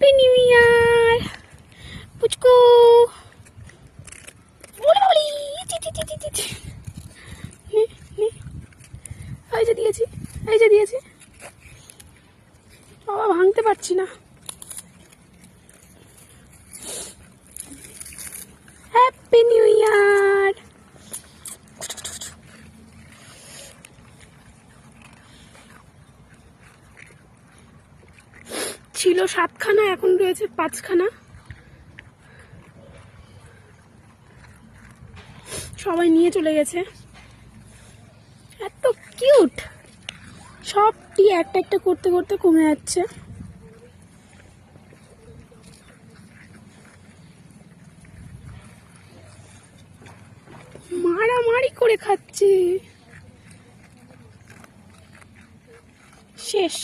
Happy new year পুচকু। এই যে দিয়েছি, এই যে দিয়েছি। বাবা ভাঙতে পারছি না। Happy new year. ছিল 7খানা, এখন রয়েছে 5খানা। সবাই নিয়ে চলে গেছে। এত কিউট। সবটি একটা একটা করতে করতে কমে যাচ্ছে। মারামারি করে খাচ্ছে। শেষ,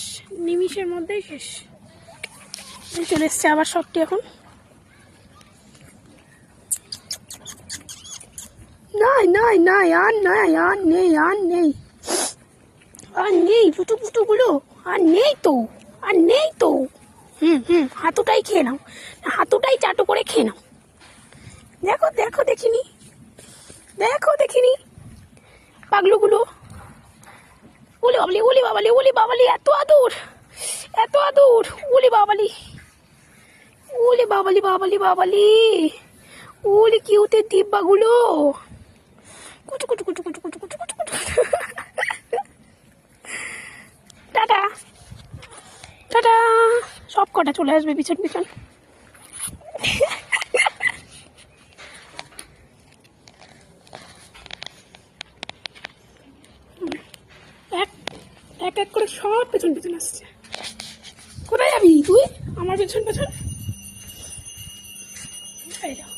নিমিষের মধ্যেই শেষ। চলে এসছে আবার সবটি। এখন নাই নাই নাই, আর নাই, আর নেই, আর নেই, আর নেই। পুটু পুটু গুলো আর নেই তো, আর নেই তো। হাতুটাই খেয়ে নাও, হাতুটাই চাটু করে খেয়ে নাও। দেখো দেখো, দেখিনি, দেখো দেখিনি পাগলুগুলো। ওলে বাবলি, ওলে বাবালি, ওলে বাবালি, এত আদর, এত আদর। ওলে বাবালি, ওলে বাবালি, বাবালি বাবালি, ওলে কিউটের ডিব্বাগুলো। কুচু কুচু কুচু কুচু কুচু কুচু কুচু কুচু। Tata tata. সব কটা চলে আসবে পিছন পিছন। এক এক এক করে সব পেছন পেছন আসছে। কোথায় যাবি তুই আমার পেছন পেছন? এই দেখো,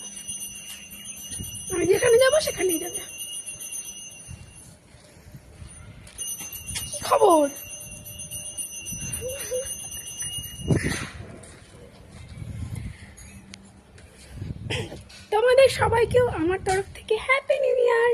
আমি যেখানে যাবো সেখানেই যাবে। কি খবর? তোমাদের সবাইকেও আমার তরফ থেকে হ্যাপি নিউ ইয়ার।